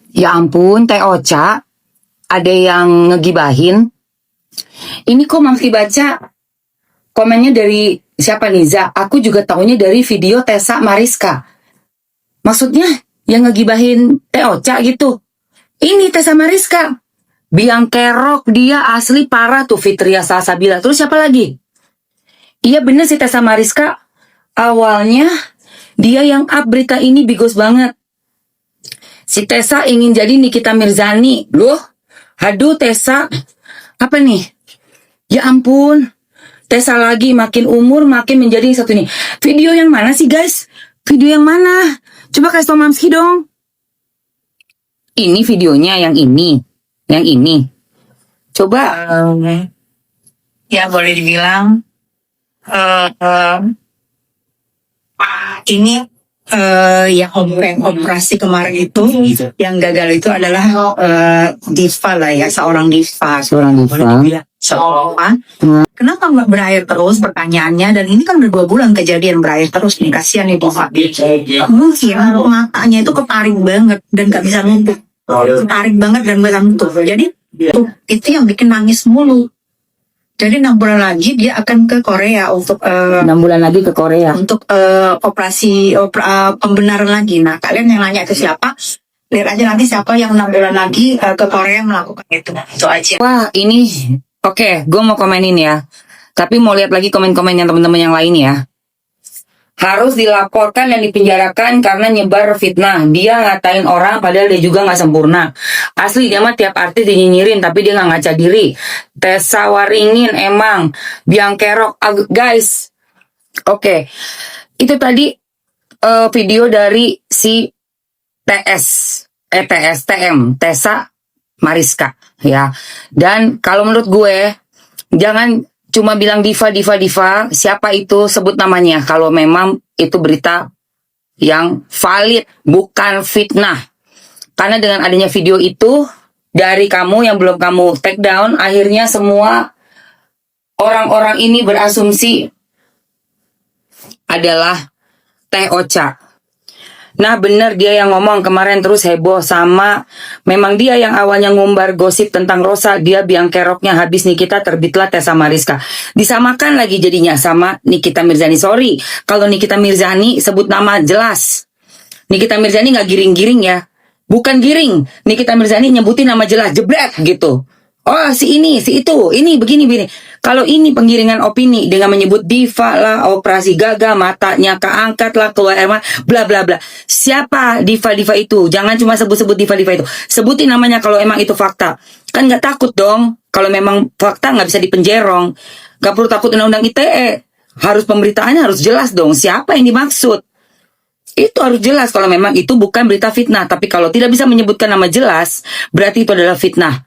Ya ampun, Teh Ocha, ada yang ngegibahin. Ini kok Mamski baca komennya dari siapa nih, Za? Aku juga taunya dari video Tessa Mariska. Maksudnya yang ngegibahin Teh Ocha gitu. Ini Tessa Mariska. Biang kerok dia asli parah tuh, Fitria Salsabila. Terus siapa lagi? Iya bener sih Tessa Mariska. Awalnya dia yang up berita ini bigos banget. Si Tessa ingin jadi Nikita Mirzani. Loh, aduh Tessa. Apa nih? Ya ampun. Tessa lagi makin umur makin menjadi satu ini. Video yang mana sih guys? Video yang mana? Coba kasih tau Mamski dong. Ini videonya yang ini. Yang ini. Coba. Ya boleh dibilang ini yang operasi kemarin itu yang gagal itu adalah diva lah ya, seorang diva. Kenapa nggak berakhir terus pertanyaannya? Dan ini kan udah 2 bulan kejadian berakhir terus nih, kasihan nih diva. Mungkin matanya itu ketarik banget dan nggak bisa nutup. Ketarik banget dan nggak bisa nutup. Jadi itu yang bikin nangis mulu. Jadi 6 bulan lagi dia akan ke Korea untuk 6 bulan lagi ke Korea. Untuk operasi pembenaran lagi. Nah, kalian yang nanya itu siapa? Lihat aja nanti siapa yang 6 bulan lagi ke Korea melakukan itu. Itu aja. Wah, ini oke, gue mau komenin ya. Tapi mau lihat lagi komen-komen yang teman-teman yang lain ya. Harus dilaporkan dan dipenjarakan karena nyebar fitnah. Dia ngatain orang padahal dia juga nggak sempurna. Asli dia mah tiap artis dinyinyirin tapi dia nggak ngaca diri. Tessa Waringin emang biang kerok. Guys, oke. Itu tadi video dari si TM, Tessa Mariska ya. Dan kalau menurut gue jangan cuma bilang diva. Siapa itu, sebut namanya kalau memang itu berita yang valid, bukan fitnah. Karena dengan adanya video itu dari kamu yang belum kamu take down, akhirnya semua orang-orang ini berasumsi adalah Teh Ocha. Nah bener dia yang ngomong kemarin terus heboh sama. Memang dia yang awalnya ngumbar gosip tentang Rosa. Dia biang keroknya habis Nikita, terbitlah Tessa Mariska. Disamakan lagi jadinya sama Nikita Mirzani. Sorry kalau Nikita Mirzani sebut nama jelas. Nikita Mirzani gak giring-giring ya. Bukan giring. Nikita Mirzani nyebutin nama jelas, jebret gitu. Oh si ini, si itu, ini begini. Kalau ini penggiringan opini dengan menyebut diva lah, operasi gagal, matanya keangkat lah, keluar air mata, bla bla bla. Siapa diva itu? Jangan cuma sebut-sebut diva itu. Sebutin namanya kalau emang itu fakta. Kan nggak takut dong. Kalau memang fakta nggak bisa dipenjerong. Nggak perlu takut undang-undang ITE. Harus pemberitaannya harus jelas dong. Siapa yang dimaksud? Itu harus jelas kalau memang itu bukan berita fitnah. Tapi kalau tidak bisa menyebutkan nama jelas, berarti itu adalah fitnah.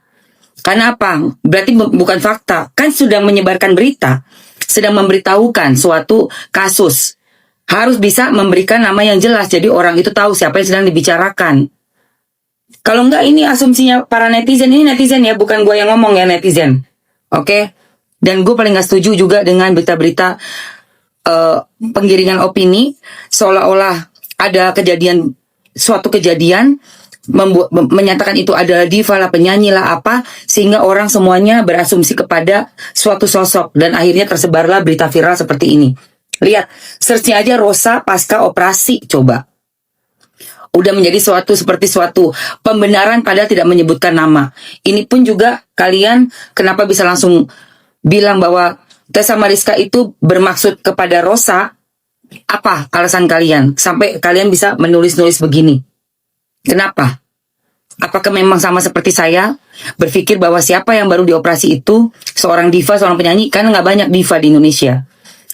Karena apa? Berarti bukan fakta. Kan sudah menyebarkan berita, sedang memberitahukan suatu kasus. Harus bisa memberikan nama yang jelas, jadi orang itu tahu siapa yang sedang dibicarakan. Kalau enggak, ini asumsinya para netizen. Ini netizen ya, bukan gue yang ngomong ya, netizen. Oke? Dan gue paling gak setuju juga dengan berita-berita penggiringan opini, seolah-olah ada suatu kejadian, menyatakan itu adalah diva lah, penyanyi lah apa, sehingga orang semuanya berasumsi kepada suatu sosok dan akhirnya tersebarlah berita viral seperti ini. Lihat, searchnya aja Rosa pasca operasi, coba. Udah menjadi seperti suatu pembenaran padahal tidak menyebutkan nama. Ini pun juga kalian kenapa bisa langsung bilang bahwa Tessa Mariska itu bermaksud kepada Rosa? Apa alasan kalian sampai kalian bisa menulis-nulis begini? Kenapa? Apakah memang sama seperti saya berpikir bahwa siapa yang baru dioperasi itu seorang diva, seorang penyanyi? Karena nggak banyak diva di Indonesia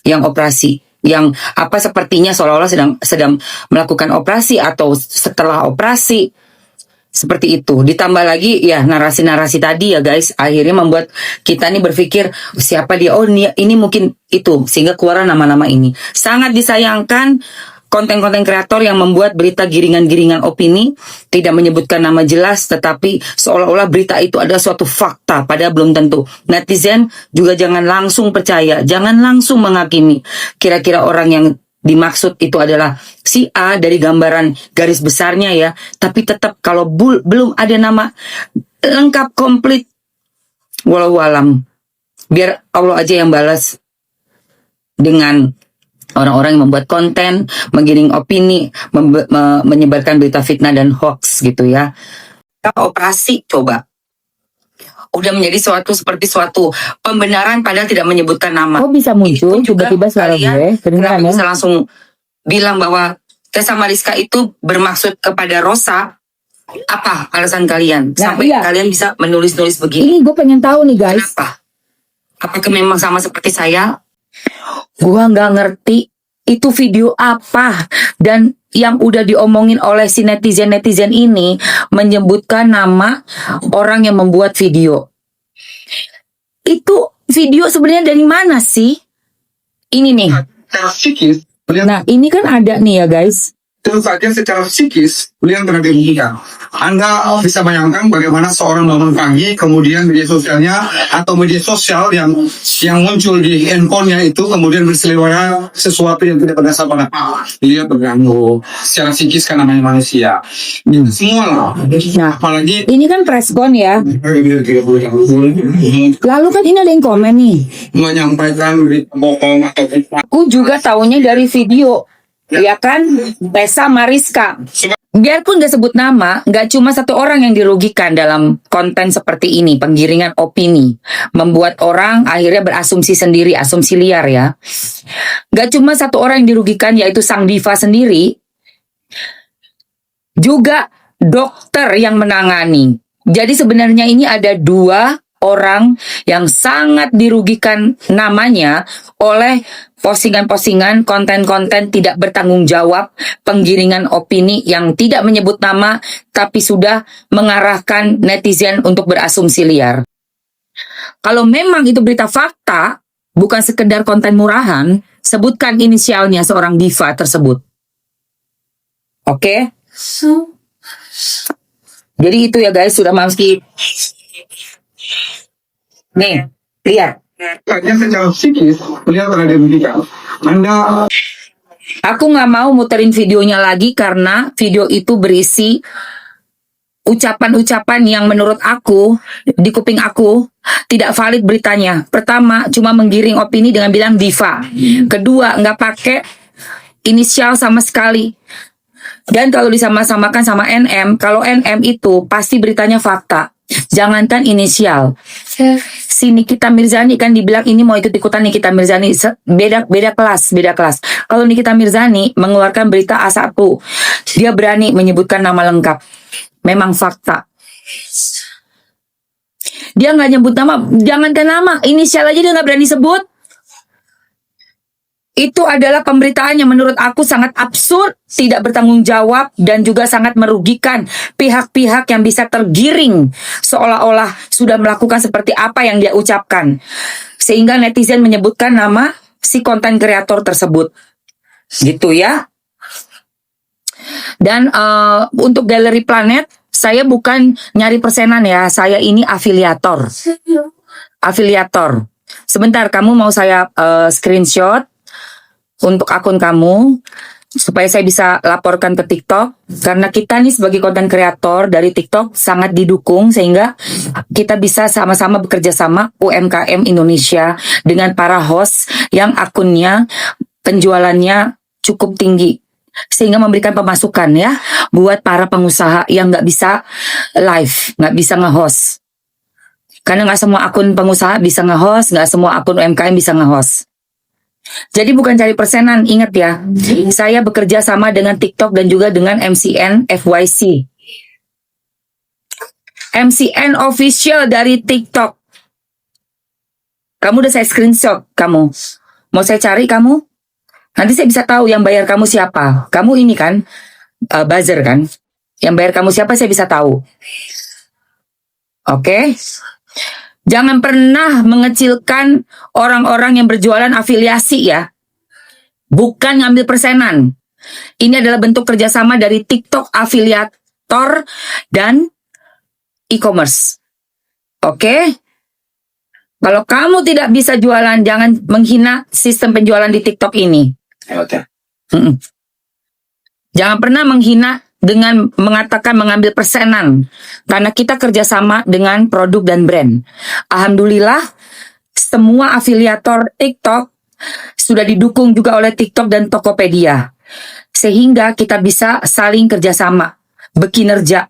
yang operasi, yang apa sepertinya seolah-olah sedang melakukan operasi atau setelah operasi seperti itu. Ditambah lagi ya narasi-narasi tadi ya guys, akhirnya membuat kita nih berpikir siapa dia? Oh ini mungkin itu, sehingga keluar nama-nama ini. Sangat disayangkan konten-konten kreator yang membuat berita giringan-giringan opini, tidak menyebutkan nama jelas, tetapi seolah-olah berita itu adalah suatu fakta, padahal belum tentu. Netizen juga jangan langsung percaya, jangan langsung menghakimi. Kira-kira orang yang dimaksud itu adalah si A dari gambaran garis besarnya ya, tapi tetap kalau belum ada nama lengkap komplit, walau alam, biar Allah aja yang balas dengan orang-orang yang membuat konten, menggiring opini, menyebarkan berita fitnah dan hoax gitu ya. Operasi coba udah menjadi seperti suatu pembenaran padahal tidak menyebutkan nama. Kok bisa muncul Itu juga tiba-tiba suara kalian gue? Kedengeran kenapa ya? bisa langsung bilang bahwa Tessa Mariska itu bermaksud kepada Rosa? Apa alasan kalian Nah, sampai iya. kalian bisa menulis begini? Ini gue pengen tahu nih guys. Kenapa? Apakah memang sama seperti saya? Gua nggak ngerti itu video apa, dan yang udah diomongin oleh si netizen ini menyebutkan nama orang yang membuat video. Itu video sebenarnya dari mana sih? Ini nih. Secara psikis, Nah, ini kan ada nih ya guys. tentu saja secara psikis beliau pernah dirugikan. Anda bisa bayangkan bagaimana seorang bangun pagi kemudian media sosialnya atau media sosial yang muncul di handphonenya itu kemudian berseliweran sesuatu yang tidak berdasar pada dia terganggu secara psikis karena namanya manusia. Semua lah. Nah, Apalagi ini kan preskon ya. Lalu kan ini ada yang komen nih. menyampaikan berita bohong atau Aku juga taunya dari video. Ya kan, Tessa Mariska. Biarpun gak sebut nama, gak cuma satu orang yang dirugikan dalam konten seperti ini, penggiringan opini. Membuat orang akhirnya berasumsi sendiri, asumsi liar ya. Gak cuma satu orang yang dirugikan, yaitu sang diva sendiri. Juga dokter yang menangani. Jadi sebenarnya ini ada dua orang yang sangat dirugikan namanya oleh postingan-postingan, konten-konten tidak bertanggung jawab, penggiringan opini yang tidak menyebut nama, tapi sudah mengarahkan netizen untuk berasumsi liar. Kalau memang itu berita fakta, bukan sekedar konten murahan, sebutkan inisialnya seorang diva tersebut. Oke? Jadi itu ya guys, sudah masuki. Nih, lihat. Hanya secara psikis beliau pernah dirugikan. Anda Aku nggak mau muterin videonya lagi karena video itu berisi ucapan-ucapan yang menurut aku, di kuping aku, tidak valid beritanya. Pertama, cuma menggiring opini dengan bilang diva. Kedua, nggak pakai inisial sama sekali. Dan kalau disama-samakan sama NM, kalau NM itu pasti beritanya fakta. Jangankan inisial. Si Nikita Mirzani kan dibilang ini mau ikut-ikutan Nikita Mirzani. Beda kelas. Kalau Nikita Mirzani mengeluarkan berita A1, dia berani menyebutkan nama lengkap. Memang fakta. Dia nggak nyebut nama, jangankan nama, inisial aja dia nggak berani sebut. Itu adalah pemberitaan yang menurut aku sangat absurd, tidak bertanggung jawab, dan juga sangat merugikan pihak-pihak yang bisa tergiring seolah-olah sudah melakukan seperti apa yang dia ucapkan. Sehingga netizen menyebutkan nama si konten kreator tersebut. Gitu ya. Dan untuk Galeri Planet, saya bukan nyari persenan ya, saya ini afiliator. Sebentar, kamu mau saya screenshot untuk akun kamu supaya saya bisa laporkan ke TikTok, karena kita nih sebagai konten kreator dari TikTok sangat didukung sehingga kita bisa sama-sama bekerja sama UMKM Indonesia dengan para host yang akunnya penjualannya cukup tinggi sehingga memberikan pemasukan ya buat para pengusaha yang nggak bisa live, nggak bisa nge-host. Karena nggak semua akun pengusaha bisa nge-host, nggak semua akun UMKM bisa nge-host. Jadi bukan cari persenan, ingat ya. Saya bekerja sama dengan TikTok dan juga dengan MCN FYC. MCN official dari TikTok. Kamu udah saya screenshot kamu. Mau saya cari kamu? Nanti saya bisa tahu yang bayar kamu siapa. Kamu ini kan buzzer kan? Yang bayar kamu siapa saya bisa tahu. Oke? Jangan pernah mengecilkan orang-orang yang berjualan afiliasi ya. Bukan ngambil persenan. Ini adalah bentuk kerjasama dari TikTok afiliator dan e-commerce. Oke? Kalau kamu tidak bisa jualan, jangan menghina sistem penjualan di TikTok ini. Mm-mm. Jangan pernah menghina dengan mengatakan mengambil persenan, karena kita kerjasama dengan produk dan brand. Alhamdulillah, semua afiliator TikTok sudah didukung juga oleh TikTok dan Tokopedia, sehingga kita bisa saling kerjasama, berkinerja,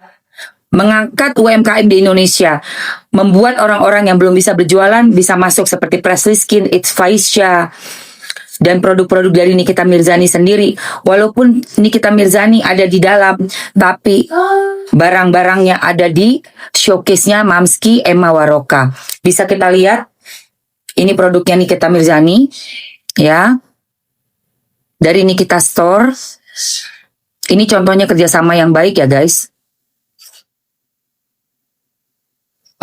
mengangkat UMKM di Indonesia, membuat orang-orang yang belum bisa berjualan bisa masuk seperti Presley Skin, It's Faisya, dan produk-produk dari Nikita Mirzani sendiri. Walaupun Nikita Mirzani ada di dalam, tapi barang-barangnya ada di showcase-nya Mamski Emma Waroka. Bisa kita lihat, ini produknya Nikita Mirzani, ya, dari Nikita Store. Ini contohnya kerjasama yang baik ya guys.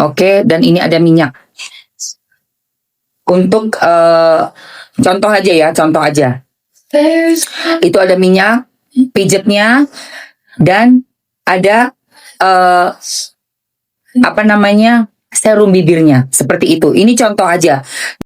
Oke, dan ini ada minyak. Untuk contoh aja ya, contoh aja. Itu ada minyak, pijetnya, dan ada apa namanya, serum bibirnya. Seperti itu. Ini contoh aja.